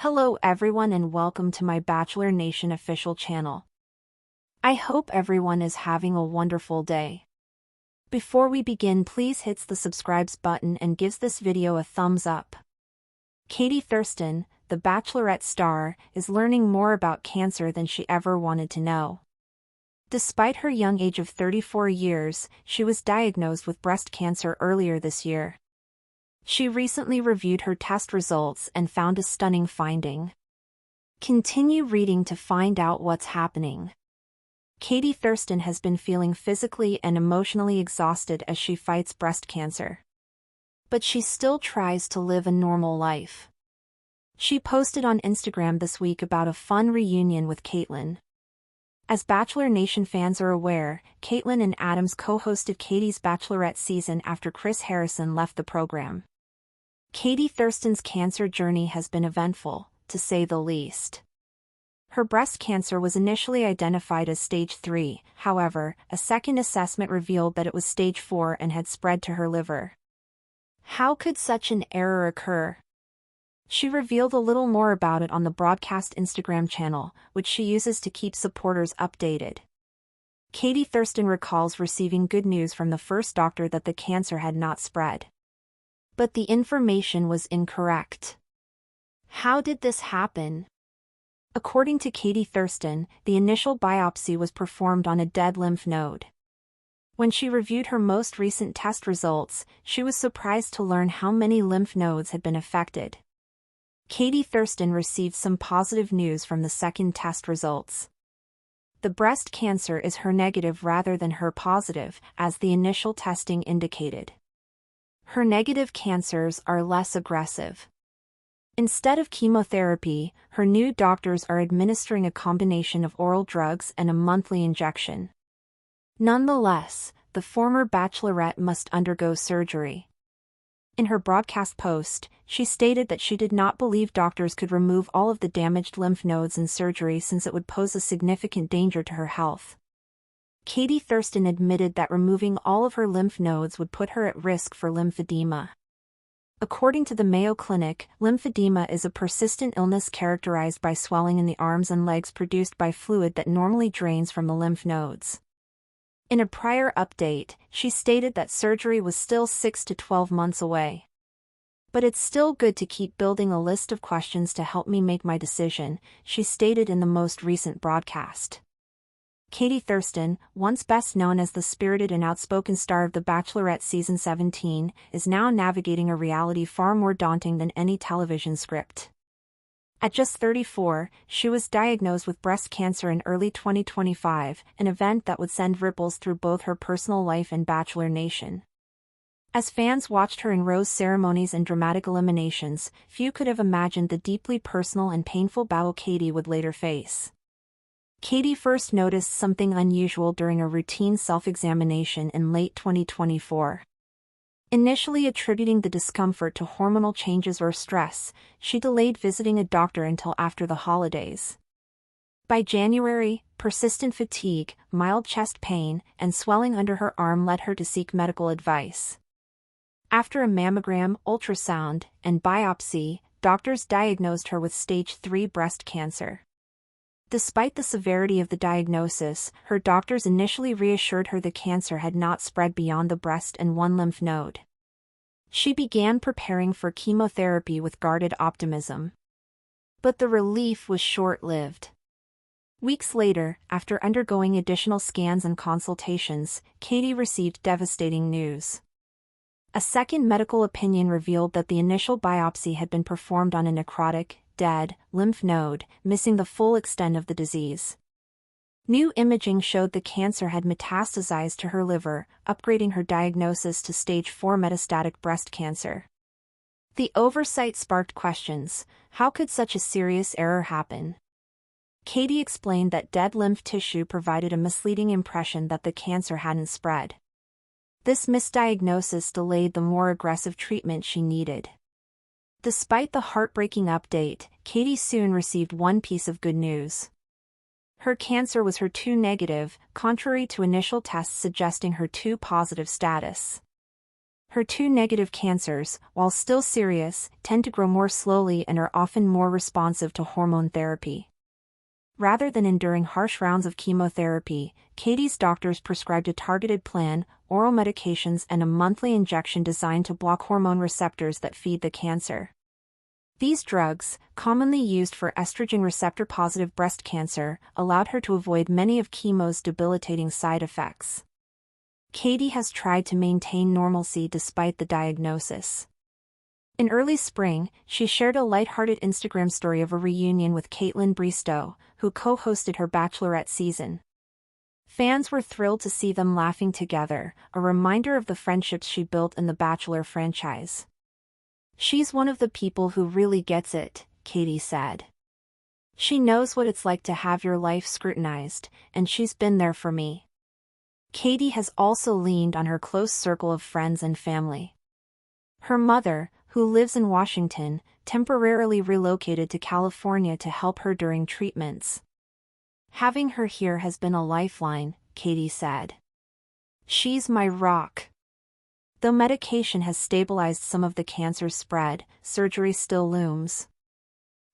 Hello everyone and welcome to my Bachelor Nation official channel. I hope everyone is having a wonderful day. Before we begin, please hit the subscribe button and gives this video a thumbs up. Katie Thurston, the Bachelorette star, is learning more about cancer than she ever wanted to know. Despite her young age of 34 years, she was diagnosed with breast cancer earlier this year. She recently reviewed her test results and found a stunning finding. Continue reading to find out what's happening. Katie Thurston has been feeling physically and emotionally exhausted as she fights breast cancer. But she still tries to live a normal life. She posted on Instagram this week about a fun reunion with Caitlyn. As Bachelor Nation fans are aware, Caitlyn and Adams co-hosted Katie's Bachelorette season after Chris Harrison left the program. Katie Thurston's cancer journey has been eventful, to say the least. Her breast cancer was initially identified as stage 3, however, a second assessment revealed that it was stage 4 and had spread to her liver. How could such an error occur? She revealed a little more about it on the broadcast Instagram channel, which she uses to keep supporters updated. Katie Thurston recalls receiving good news from the first doctor that the cancer had not spread. But the information was incorrect. How did this happen? According to Katie Thurston, the initial biopsy was performed on a dead lymph node. When she reviewed her most recent test results, she was surprised to learn how many lymph nodes had been affected. Katie Thurston received some positive news from the second test results. The breast cancer is HER-negative rather than HER-positive, as the initial testing indicated. HER-negative cancers are less aggressive. Instead of chemotherapy, her new doctors are administering a combination of oral drugs and a monthly injection. Nonetheless, the former Bachelorette must undergo surgery. In her broadcast post, she stated that she did not believe doctors could remove all of the damaged lymph nodes in surgery since it would pose a significant danger to her health. Katie Thurston admitted that removing all of her lymph nodes would put her at risk for lymphedema. According to the Mayo Clinic, lymphedema is a persistent illness characterized by swelling in the arms and legs produced by fluid that normally drains from the lymph nodes. In a prior update, she stated that surgery was still 6 to 12 months away. But it's still good to keep building a list of questions to help me make my decision, she stated in the most recent broadcast. Katie Thurston, once best known as the spirited and outspoken star of The Bachelorette Season 17, is now navigating a reality far more daunting than any television script. At just 34, she was diagnosed with breast cancer in early 2025, an event that would send ripples through both her personal life and Bachelor Nation. As fans watched her in rose ceremonies and dramatic eliminations, few could have imagined the deeply personal and painful battle Katie would later face. Katie first noticed something unusual during a routine self-examination in late 2024. Initially attributing the discomfort to hormonal changes or stress, she delayed visiting a doctor until after the holidays. By January, persistent fatigue, mild chest pain, and swelling under her arm led her to seek medical advice. After a mammogram, ultrasound, and biopsy, doctors diagnosed her with stage 3 breast cancer. Despite the severity of the diagnosis, her doctors initially reassured her the cancer had not spread beyond the breast and one lymph node. She began preparing for chemotherapy with guarded optimism. But the relief was short-lived. Weeks later, after undergoing additional scans and consultations, Katie received devastating news. A second medical opinion revealed that the initial biopsy had been performed on a necrotic, dead, lymph node, missing the full extent of the disease. New imaging showed the cancer had metastasized to her liver, upgrading her diagnosis to stage 4 metastatic breast cancer. The oversight sparked questions. How could such a serious error happen? Katie explained that dead lymph tissue provided a misleading impression that the cancer hadn't spread. This misdiagnosis delayed the more aggressive treatment she needed. Despite the heartbreaking update, Katie soon received one piece of good news. Her cancer was HER2 negative, contrary to initial tests suggesting HER2 positive status. HER2 negative cancers, while still serious, tend to grow more slowly and are often more responsive to hormone therapy. Rather than enduring harsh rounds of chemotherapy, Katie's doctors prescribed a targeted plan, oral medications and a monthly injection designed to block hormone receptors that feed the cancer. These drugs, commonly used for estrogen receptor-positive breast cancer, allowed her to avoid many of chemo's debilitating side effects. Katie has tried to maintain normalcy despite the diagnosis. In early spring, she shared a lighthearted Instagram story of a reunion with Caitlin Bristow, who co-hosted her Bachelorette season. Fans were thrilled to see them laughing together, a reminder of the friendships she built in the Bachelor franchise. "She's one of the people who really gets it," Katie said. "She knows what it's like to have your life scrutinized, and she's been there for me." Katie has also leaned on her close circle of friends and family. Her mother, who lives in Washington, temporarily relocated to California to help her during treatments. "Having her here has been a lifeline," Katie said. "She's my rock." Though medication has stabilized some of the cancer's spread, surgery still looms.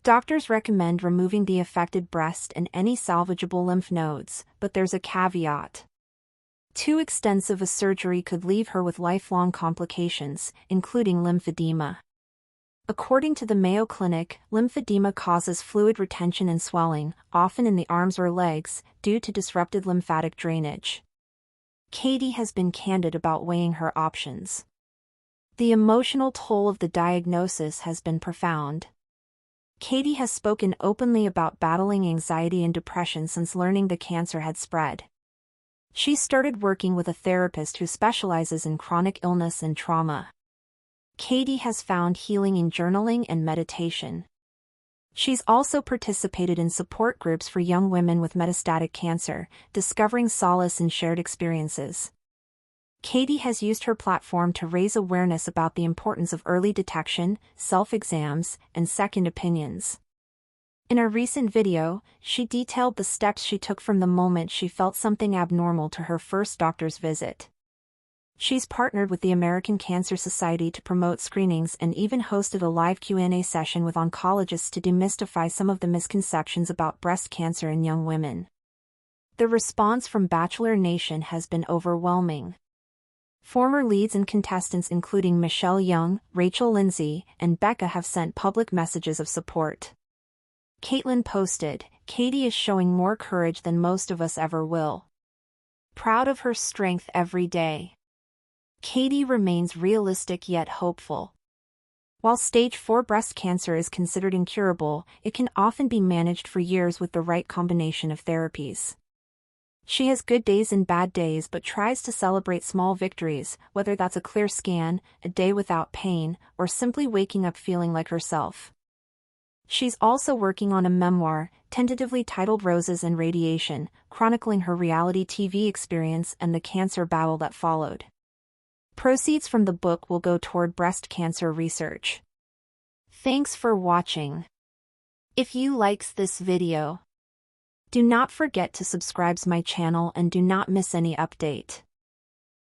Doctors recommend removing the affected breast and any salvageable lymph nodes, but there's a caveat. Too extensive a surgery could leave her with lifelong complications, including lymphedema. According to the Mayo Clinic, lymphedema causes fluid retention and swelling, often in the arms or legs, due to disrupted lymphatic drainage. Katie has been candid about weighing her options. The emotional toll of the diagnosis has been profound. Katie has spoken openly about battling anxiety and depression since learning the cancer had spread. She started working with a therapist who specializes in chronic illness and trauma. Katie has found healing in journaling and meditation. She's also participated in support groups for young women with metastatic cancer, discovering solace in shared experiences. Katie has used her platform to raise awareness about the importance of early detection, self-exams, and second opinions. In a recent video, she detailed the steps she took from the moment she felt something abnormal to her first doctor's visit. She's partnered with the American Cancer Society to promote screenings and even hosted a live Q&A session with oncologists to demystify some of the misconceptions about breast cancer in young women. The response from Bachelor Nation has been overwhelming. Former leads and contestants including Michelle Young, Rachel Lindsay, and Becca have sent public messages of support. Caitlin posted, "Katie is showing more courage than most of us ever will. Proud of her strength every day." Katie remains realistic yet hopeful. While stage 4 breast cancer is considered incurable, it can often be managed for years with the right combination of therapies. She has good days and bad days but tries to celebrate small victories, whether that's a clear scan, a day without pain, or simply waking up feeling like herself. She's also working on a memoir, tentatively titled Roses and Radiation, chronicling her reality TV experience and the cancer battle that followed. Proceeds from the book will go toward breast cancer research. Thanks for watching. If you likes this video, do not forget to subscribe to my channel and do not miss any update.